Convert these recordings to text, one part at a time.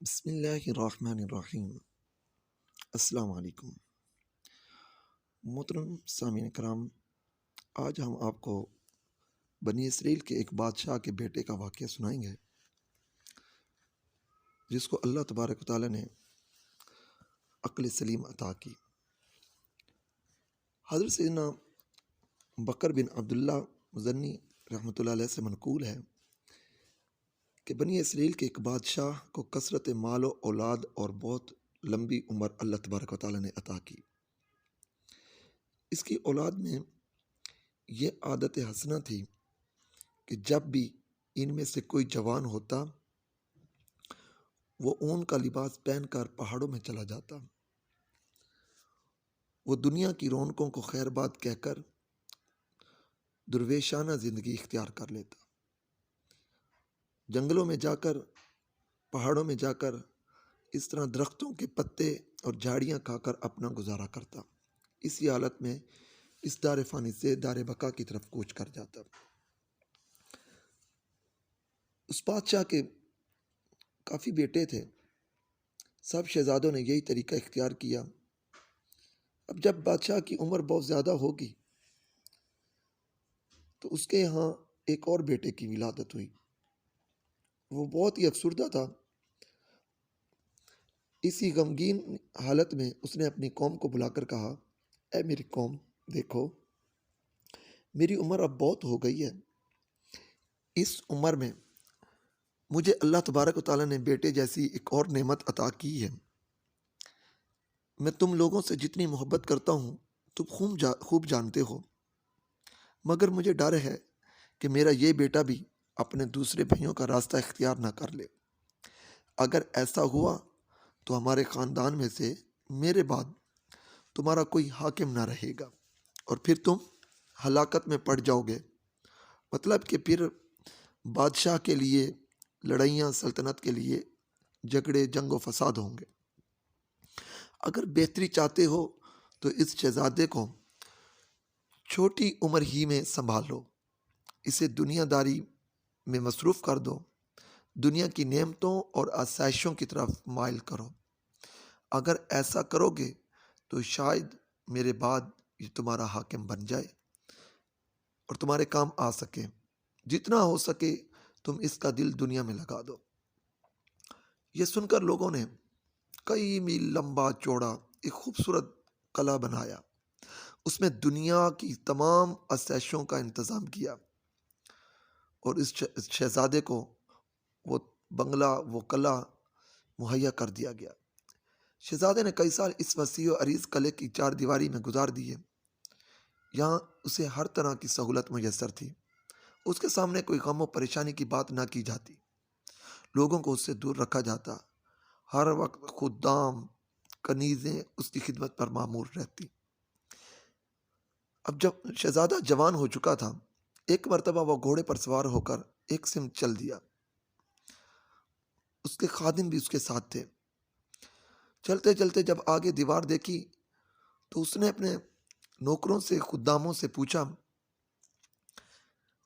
بسم اللہ الرحمن الرحیم۔ السلام علیکم محترم سامعین کرام، آج ہم آپ کو بنی اسرائیل کے ایک بادشاہ کے بیٹے کا واقعہ سنائیں گے، جس کو اللہ تبارک و تعالیٰ نے عقل سلیم عطا کی۔ حضرت سیدنا بکر بن عبداللہ مزنی رحمۃ اللہ علیہ سے منقول ہے کہ بنی اسرائیل کے ایک بادشاہ کو کثرت مال و اولاد اور بہت لمبی عمر اللہ تبارک و تعالیٰ نے عطا کی۔ اس کی اولاد میں یہ عادت حسنہ تھی کہ جب بھی ان میں سے کوئی جوان ہوتا، وہ اون کا لباس پہن کر پہاڑوں میں چلا جاتا۔ وہ دنیا کی رونقوں کو خیر بات کہہ کر درویشانہ زندگی اختیار کر لیتا۔ جنگلوں میں جا کر، پہاڑوں میں جا کر اس طرح درختوں کے پتے اور جھاڑیاں کھا کر اپنا گزارا کرتا۔ اسی حالت میں اس دار فانی سے دار بقا کی طرف کوچ کر جاتا۔ اس بادشاہ کے کافی بیٹے تھے، سب شہزادوں نے یہی طریقہ اختیار کیا۔ اب جب بادشاہ کی عمر بہت زیادہ ہوگی تو اس کے یہاں ایک اور بیٹے کی ولادت ہوئی۔ وہ بہت ہی افسردہ تھا۔ اسی غمگین حالت میں اس نے اپنی قوم کو بلا کر کہا، اے میری قوم، دیکھو میری عمر اب بہت ہو گئی ہے۔ اس عمر میں مجھے اللہ تبارک و تعالیٰ نے بیٹے جیسی ایک اور نعمت عطا کی ہے۔ میں تم لوگوں سے جتنی محبت کرتا ہوں تم خوب جانتے ہو، مگر مجھے ڈر ہے کہ میرا یہ بیٹا بھی اپنے دوسرے بھائیوں کا راستہ اختیار نہ کر لے۔ اگر ایسا ہوا تو ہمارے خاندان میں سے میرے بعد تمہارا کوئی حاکم نہ رہے گا اور پھر تم ہلاکت میں پڑ جاؤ گے۔ مطلب کہ پھر بادشاہ کے لیے لڑائیاں، سلطنت کے لیے جھگڑے، جنگ و فساد ہوں گے۔ اگر بہتری چاہتے ہو تو اس شہزادے کو چھوٹی عمر ہی میں سنبھال لو، اسے دنیا داری میں مصروف کر دو، دنیا کی نعمتوں اور آسائشوں کی طرف مائل کرو۔ اگر ایسا کرو گے تو شاید میرے بعد یہ تمہارا حاکم بن جائے اور تمہارے کام آ سکے۔ جتنا ہو سکے تم اس کا دل دنیا میں لگا دو۔ یہ سن کر لوگوں نے کئی میل لمبا چوڑا ایک خوبصورت قلعہ بنایا، اس میں دنیا کی تمام آسائشوں کا انتظام کیا اور اس شہزادے کو وہ بنگلہ، وہ قلعہ مہیا کر دیا گیا۔ شہزادے نے کئی سال اس وسیع و عریض قلعے کی چار دیواری میں گزار دیے۔ یہاں اسے ہر طرح کی سہولت میسر تھی۔ اس کے سامنے کوئی غم و پریشانی کی بات نہ کی جاتی، لوگوں کو اس سے دور رکھا جاتا۔ ہر وقت خدام، کنیزیں اس کی خدمت پر مامور رہتی۔ اب جب شہزادہ جوان ہو چکا تھا، ایک مرتبہ وہ گھوڑے پر سوار ہو کر ایک سمت چل دیا۔ اس کے خادم بھی اس کے ساتھ تھے۔ چلتے چلتے جب آگے دیوار دیکھی تو اس نے اپنے نوکروں سے، خداموں سے پوچھا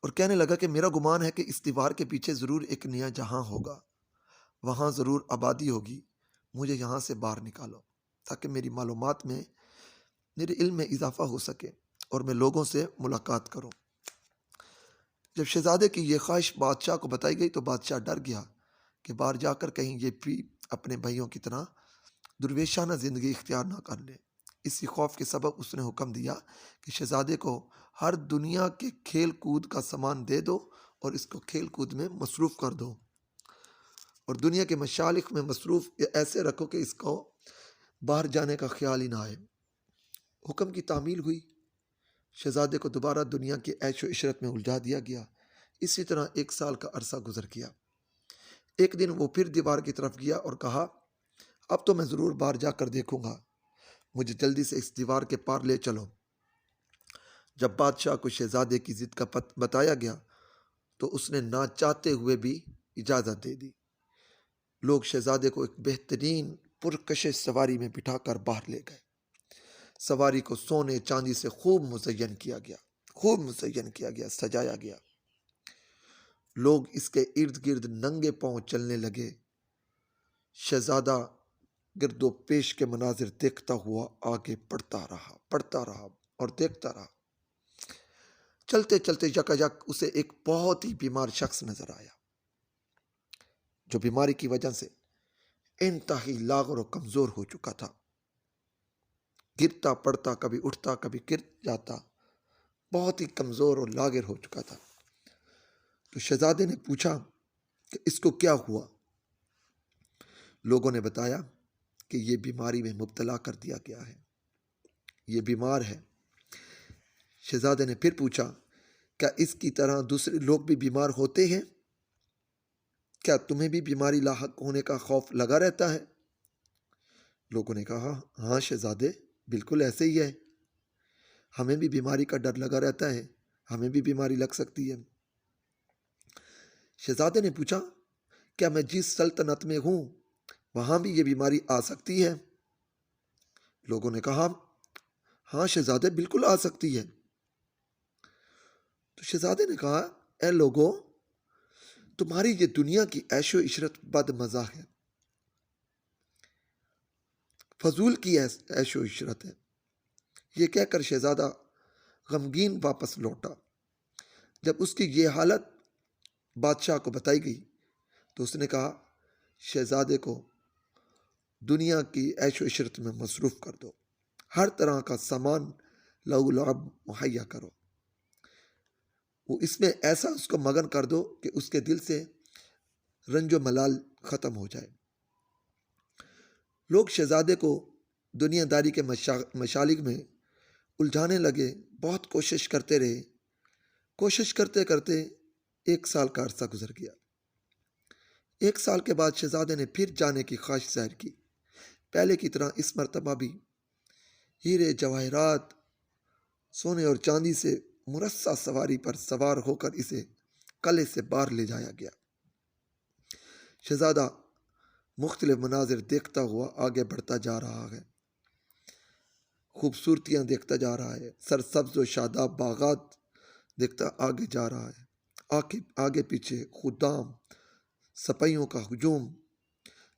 اور کہنے لگا کہ میرا گمان ہے کہ اس دیوار کے پیچھے ضرور ایک نیا جہاں ہوگا، وہاں ضرور آبادی ہوگی۔ مجھے یہاں سے باہر نکالو تاکہ میری معلومات میں، میرے علم میں اضافہ ہو سکے اور میں لوگوں سے ملاقات کروں۔ جب شہزادے کی یہ خواہش بادشاہ کو بتائی گئی تو بادشاہ ڈر گیا کہ باہر جا کر کہیں یہ بھی اپنے بھائیوں کی طرح درویشانہ زندگی اختیار نہ کر لے۔ اسی خوف کے سبب اس نے حکم دیا کہ شہزادے کو ہر دنیا کے کھیل کود کا سامان دے دو اور اس کو کھیل کود میں مصروف کر دو، اور دنیا کے مشالق میں مصروف ایسے رکھو کہ اس کو باہر جانے کا خیال ہی نہ آئے۔ حکم کی تعمیل ہوئی۔ شہزادے کو دوبارہ دنیا کی عیش و عشرت میں الجھا دیا گیا۔ اسی طرح 1 سال کا عرصہ گزر گیا۔ ایک دن وہ پھر دیوار کی طرف گیا اور کہا، اب تو میں ضرور باہر جا کر دیکھوں گا، مجھے جلدی سے اس دیوار کے پار لے چلو۔ جب بادشاہ کو شہزادے کی ضد کا بتایا گیا تو اس نے نہ چاہتے ہوئے بھی اجازت دے دی۔ لوگ شہزادے کو ایک بہترین پرکشش سواری میں بٹھا کر باہر لے گئے۔ سواری کو سونے چاندی سے خوب مزین کیا گیا، سجایا گیا۔ لوگ اس کے ارد گرد ننگے پاؤں چلنے لگے۔ شہزادہ گرد و پیش کے مناظر دیکھتا ہوا آگے پڑھتا رہا اور دیکھتا رہا۔ چلتے چلتے یکایک اسے ایک بہت ہی بیمار شخص نظر آیا، جو بیماری کی وجہ سے انتہائی لاغر و کمزور ہو چکا تھا۔ گرتا پڑتا، کبھی اٹھتا کبھی گر جاتا، بہت ہی کمزور اور لاغر ہو چکا تھا۔ تو شہزادے نے پوچھا کہ اس کو کیا ہوا؟ لوگوں نے بتایا کہ یہ بیماری میں مبتلا کر دیا گیا ہے، یہ بیمار ہے۔ شہزادے نے پھر پوچھا، کیا اس کی طرح دوسرے لوگ بھی بیمار ہوتے ہیں؟ کیا تمہیں بھی بیماری لاحق ہونے کا خوف لگا رہتا ہے؟ لوگوں نے کہا، ہاں شہزادے، بالکل ایسے ہی ہے، ہمیں بھی بیماری کا ڈر لگا رہتا ہے، ہمیں بھی بیماری لگ سکتی ہے۔ شہزادے نے پوچھا، کیا میں جس سلطنت میں ہوں وہاں بھی یہ بیماری آ سکتی ہے؟ لوگوں نے کہا، ہاں شہزادے، بالکل آ سکتی ہے۔ تو شہزادے نے کہا، اے لوگوں، تمہاری یہ دنیا کی عیش و عشرت بد مزہ ہے، فضول کی عیش و عشرت ہے۔ یہ کہہ کر شہزادہ غمگین واپس لوٹا۔ جب اس کی یہ حالت بادشاہ کو بتائی گئی تو اس نے کہا، شہزادے کو دنیا کی عیش و عشرت میں مصروف کر دو، ہر طرح کا سامان لو لعب مہیا کرو، وہ اس میں ایسا اس کو مگن کر دو کہ اس کے دل سے رنج و ملال ختم ہو جائے۔ لوگ شہزادے کو دنیا داری کے مشالق میں الجھانے لگے، بہت کوشش کرتے رہے۔ کوشش کرتے کرتے 1 سال کا عرصہ گزر گیا۔ 1 سال کے بعد شہزادے نے پھر جانے کی خواہش ظاہر کی۔ پہلے کی طرح اس مرتبہ بھی ہیرے جواہرات، سونے اور چاندی سے مرصع سواری پر سوار ہو کر اسے قلعے سے باہر لے جایا گیا۔ شہزادہ مختلف مناظر دیکھتا ہوا آگے بڑھتا جا رہا ہے، خوبصورتیاں دیکھتا جا رہا ہے، سرسبز و شاداب باغات دیکھتا آگے جا رہا ہے۔ آگے پیچھے خدام، سپاہیوں کا ہجوم۔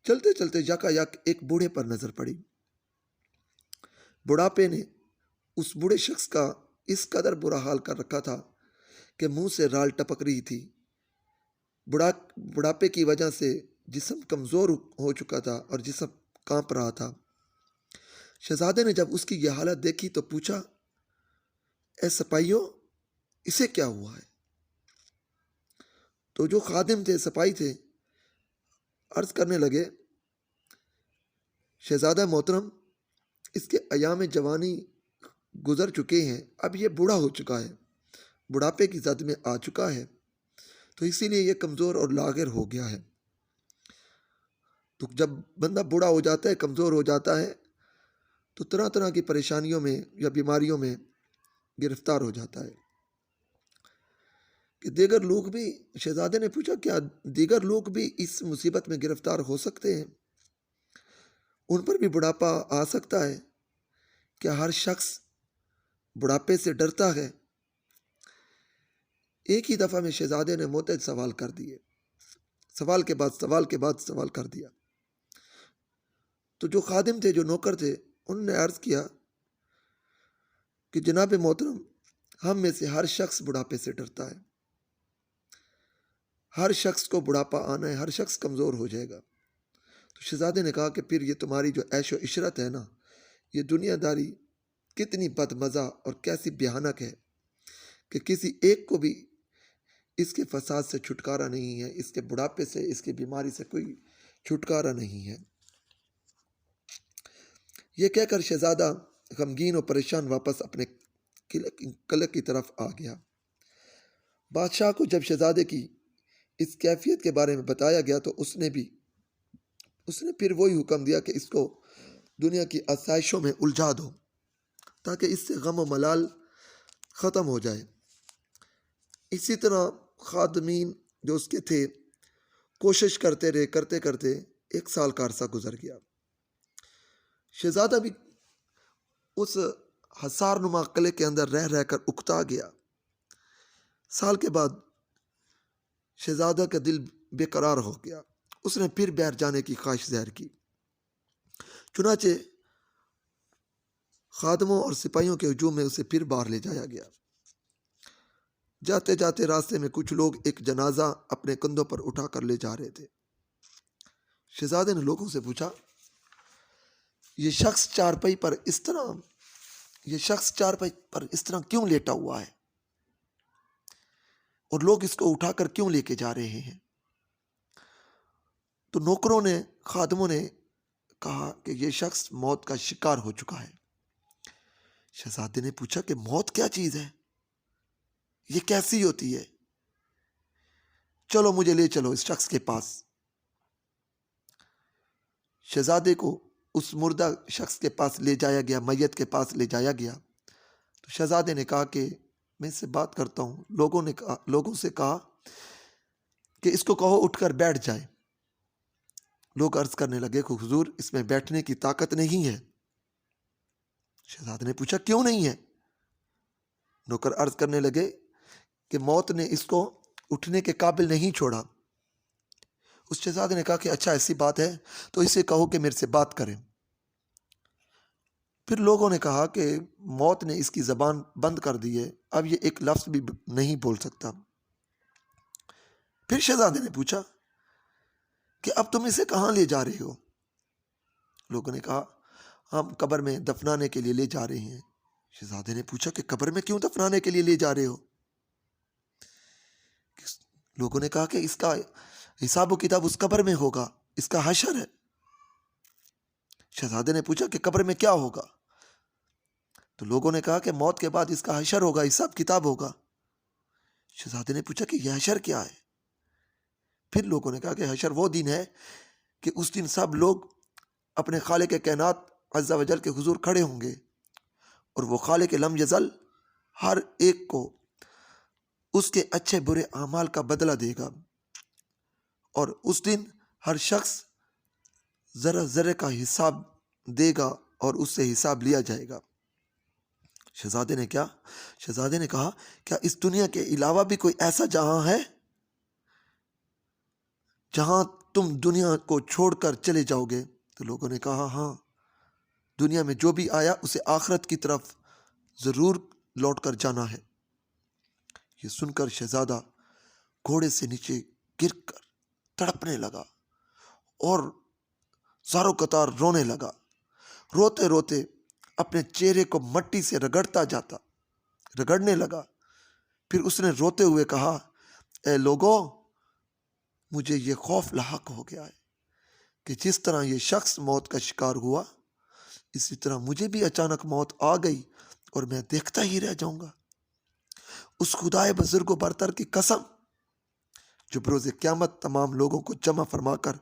چلتے چلتے یکایک ایک بوڑھے پر نظر پڑی۔ بڑھاپے نے اس بوڑھے شخص کا اس قدر برا حال کر رکھا تھا کہ منہ سے رال ٹپک رہی تھی۔ بڑھاپے کی وجہ سے جسم کمزور ہو چکا تھا اور جسم کانپ رہا تھا۔ شہزادے نے جب اس کی یہ حالت دیکھی تو پوچھا، اے سپاہیوں، اسے کیا ہوا ہے؟ تو جو خادم تھے، سپاہی تھے، عرض کرنے لگے، شہزادہ محترم، اس کے ایام جوانی گزر چکے ہیں، اب یہ بوڑھا ہو چکا ہے، بڑھاپے کی زد میں آ چکا ہے، تو اسی لیے یہ کمزور اور لاغر ہو گیا ہے۔ تو جب بندہ بوڑھا ہو جاتا ہے، کمزور ہو جاتا ہے، تو طرح طرح کی پریشانیوں میں یا بیماریوں میں گرفتار ہو جاتا ہے۔ کہ دیگر لوگ بھی، شہزادے نے پوچھا، کیا دیگر لوگ بھی اس مصیبت میں گرفتار ہو سکتے ہیں؟ ان پر بھی بڑھاپا آ سکتا ہے؟ کیا ہر شخص بڑھاپے سے ڈرتا ہے؟ ایک ہی دفعہ میں شہزادے نے معتدل سوال کر دیے، سوال کے بعد سوال کے بعد سوال کر دیا۔ تو جو خادم تھے، جو نوکر تھے، انہوں نے عرض کیا کہ جناب محترم، ہم میں سے ہر شخص بڑھاپے سے ڈرتا ہے، ہر شخص کو بڑھاپا آنا ہے، ہر شخص کمزور ہو جائے گا۔ تو شہزادے نے کہا کہ پھر یہ تمہاری جو عیش و عشرت ہے نا، یہ دنیا داری کتنی بد مزہ اور کیسی بھیانک ہے کہ کسی ایک کو بھی اس کے فساد سے چھٹکارا نہیں ہے، اس کے بڑھاپے سے، اس کی بیماری سے کوئی چھٹکارا نہیں ہے۔ یہ کہہ کر شہزادہ غمگین اور پریشان واپس اپنے قلعے کی طرف آ گیا۔ بادشاہ کو جب شہزادے کی اس کیفیت کے بارے میں بتایا گیا تو اس نے پھر وہی حکم دیا کہ اس کو دنیا کی آسائشوں میں الجھا دو تاکہ اس سے غم و ملال ختم ہو جائے۔ اسی طرح خادمین جو اس کے تھے کوشش کرتے رہے، کرتے کرتے 1 سال کا عرصہ گزر گیا۔ شہزادہ بھی اس حصار نما قلعے کے اندر رہ رہ کر اکتا گیا۔ سال کے بعد شہزادہ کا دل بے قرار ہو گیا، اس نے پھر باہر جانے کی خواہش ظاہر کی۔ چنانچہ خادموں اور سپاہیوں کے ہجوم میں اسے پھر باہر لے جایا گیا۔ جاتے جاتے راستے میں کچھ لوگ ایک جنازہ اپنے کندھوں پر اٹھا کر لے جا رہے تھے۔ شہزادے نے لوگوں سے پوچھا، یہ شخص چارپائی پر اس طرح کیوں لیٹا ہوا ہے، اور لوگ اس کو اٹھا کر کیوں لے کے جا رہے ہیں؟ تو نوکروں نے، خادموں نے کہا کہ یہ شخص موت کا شکار ہو چکا ہے۔ شہزادے نے پوچھا کہ موت کیا چیز ہے، یہ کیسی ہوتی ہے؟ چلو مجھے لے چلو اس شخص کے پاس۔ شہزادے کو اس مردہ شخص کے پاس لے جایا گیا، میت کے پاس لے جایا گیا۔ تو شہزادے نے کہا کہ میں اس سے بات کرتا ہوں۔ لوگوں سے کہا کہ اس کو کہو اٹھ کر بیٹھ جائے۔ لوگ عرض کرنے لگے کہ حضور اس میں بیٹھنے کی طاقت نہیں ہے۔ شہزادے نے پوچھا کیوں نہیں ہے؟ نوکر عرض کرنے لگے کہ موت نے اس کو اٹھنے کے قابل نہیں چھوڑا۔ اس شہزادے نے کہا کہ اچھا ایسی بات ہے تو اسے کہو کہ میرے سے بات کرے۔ پھر لوگوں نے کہا کہ موت نے اس کی زبان بند کر دی ہے، اب یہ ایک لفظ بھی نہیں بول سکتا۔ پھر شہزادے نے پوچھا کہ اب تم اسے کہاں لے جا رہے ہو؟ لوگوں نے کہا ہم قبر میں دفنانے کے لیے لے جا رہے ہیں۔ شہزادے نے پوچھا کہ قبر میں کیوں دفنانے کے لیے لے جا رہے ہو؟ لوگوں نے کہا کہ اس کا حساب و کتاب اس قبر میں ہوگا، اس کا حشر ہے۔ شہزادے نے پوچھا کہ قبر میں کیا ہوگا؟ تو لوگوں نے کہا کہ موت کے بعد اس کا حشر ہوگا، حساب کتاب ہوگا۔ شہزادے نے پوچھا کہ یہ حشر کیا ہے؟ پھر لوگوں نے کہا کہ حشر وہ دن ہے کہ اس دن سب لوگ اپنے خالق کائنات عز و جل کے حضور کھڑے ہوں گے، اور وہ خالق لم یزل ہر ایک کو اس کے اچھے برے اعمال کا بدلہ دے گا، اور اس دن ہر شخص ذرہ ذرے کا حساب دے گا اور اس سے حساب لیا جائے گا۔ شہزادے نے کہا کیا اس دنیا کے علاوہ بھی کوئی ایسا جہاں ہے جہاں تم دنیا کو چھوڑ کر چلے جاؤ گے؟ تو لوگوں نے کہا ہاں، دنیا میں جو بھی آیا اسے آخرت کی طرف ضرور لوٹ کر جانا ہے۔ یہ سن کر شہزادہ گھوڑے سے نیچے گر کر تڑپنے لگا اور زاروں قطار رونے لگا۔ روتے روتے اپنے چہرے کو مٹی سے رگڑنے لگا۔ پھر اس نے روتے ہوئے کہا، اے لوگوں، مجھے یہ خوف لاحق ہو گیا ہے کہ جس طرح یہ شخص موت کا شکار ہوا، اسی طرح مجھے بھی اچانک موت آ گئی اور میں دیکھتا ہی رہ جاؤں گا۔ اس خدائے بزرگ و برتر کی قسم جو بروز قیامت تمام لوگوں کو جمع فرما کر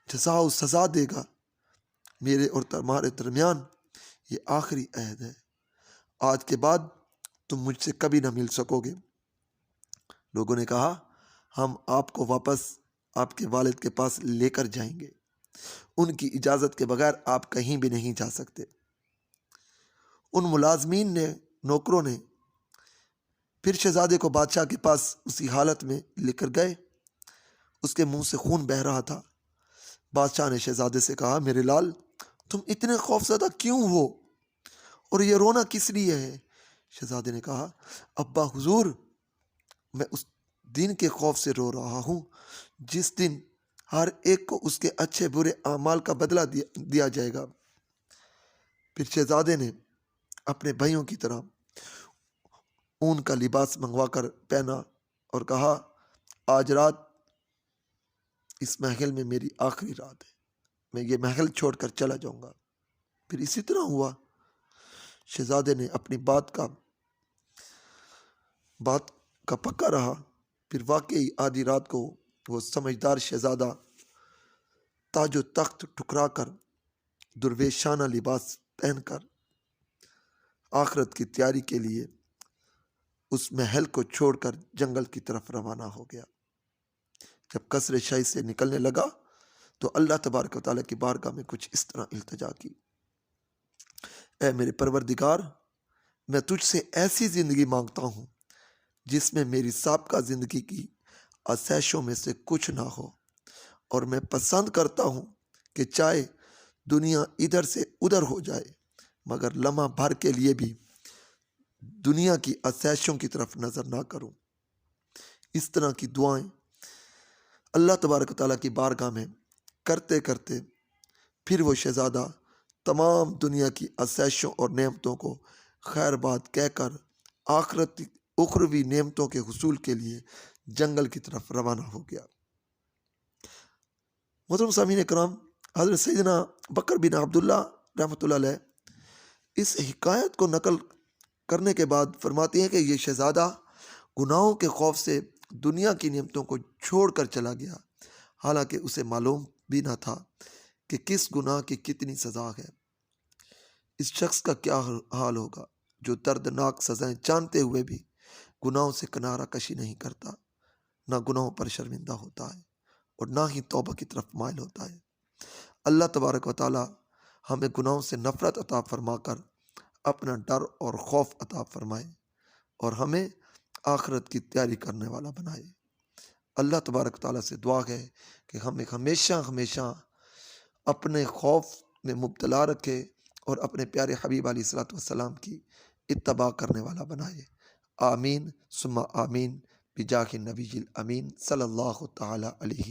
جزا و سزا دے گا، میرے اور تمہارے درمیان یہ آخری عہد ہے۔ آج کے بعد تم مجھ سے کبھی نہ مل سکو گے۔ لوگوں نے کہا ہم آپ کو واپس آپ کے والد کے پاس لے کر جائیں گے، ان کی اجازت کے بغیر آپ کہیں بھی نہیں جا سکتے۔ ان ملازمین نے، نوکروں نے پھر شہزادے کو بادشاہ کے پاس اسی حالت میں لے کر گئے۔ اس کے منہ سے خون بہہ رہا تھا۔ بادشاہ نے شہزادے سے کہا، میرے لال، تم اتنے خوفزدہ کیوں ہو اور یہ رونا کس لیے ہے؟ شہزادے نے کہا، ابا حضور، میں اس دن کے خوف سے رو رہا ہوں جس دن ہر ایک کو اس کے اچھے برے اعمال کا بدلہ دیا جائے گا۔ پھر شہزادے نے اپنے بھائیوں کی طرح اون کا لباس منگوا کر پہنا اور کہا، آج رات اس محل میں میری آخری رات ہے، میں یہ محل چھوڑ کر چلا جاؤں گا۔ پھر اسی طرح ہوا۔ شہزادے نے اپنی بات کا پکا رہا۔ پھر واقعی آدھی رات کو وہ سمجھدار شہزادہ تاج و تخت ٹھکرا کر، درویشانہ لباس پہن کر آخرت کی تیاری کے لیے اس محل کو چھوڑ کر جنگل کی طرف روانہ ہو گیا۔ جب قصر شاہی سے نکلنے لگا تو اللہ تبارک و تعالیٰ کی بارگاہ میں کچھ اس طرح التجا کی، اے میرے پروردگار، میں تجھ سے ایسی زندگی مانگتا ہوں جس میں میری سابقہ زندگی کی آسائشوں میں سے کچھ نہ ہو، اور میں پسند کرتا ہوں کہ چاہے دنیا ادھر سے ادھر ہو جائے مگر لمحہ بھر کے لیے بھی دنیا کی آسائشوں کی طرف نظر نہ کروں۔ اس طرح کی دعائیں اللہ تبارک و تعالیٰ کی بارگاہ میں کرتے کرتے پھر وہ شہزادہ تمام دنیا کی آسائشوں اور نعمتوں کو خیر بات کہہ کر اخروی نعمتوں کے حصول کے لیے جنگل کی طرف روانہ ہو گیا۔ محترم سامعین کرام، حضرت سیدنا بکر بن عبداللہ رحمۃ اللہ علیہ اس حکایت کو نقل کرنے کے بعد فرماتے ہیں کہ یہ شہزادہ گناہوں کے خوف سے دنیا کی نعمتوں کو چھوڑ کر چلا گیا، حالانکہ اسے معلوم بھی نہ تھا کہ کس گناہ کی کتنی سزا ہے۔ اس شخص کا کیا حال ہوگا جو دردناک سزائیں جانتے ہوئے بھی گناہوں سے کنارہ کشی نہیں کرتا، نہ گناہوں پر شرمندہ ہوتا ہے اور نہ ہی توبہ کی طرف مائل ہوتا ہے۔ اللہ تبارک و تعالی ہمیں گناہوں سے نفرت عطا فرما کر اپنا ڈر اور خوف عطا فرمائے اور ہمیں آخرت کی تیاری کرنے والا بنائے۔ اللہ تبارک و تعالیٰ سے دعا ہے کہ ہمیں ہمیشہ ہمیشہ اپنے خوف میں مبتلا رکھے اور اپنے پیارے حبیب علیہ الصلوۃ والسلام کی اتباع کرنے والا بنائے۔ آمین ثم آمین بجاہ النبی الامین صلی اللہ تعالیٰ علیہ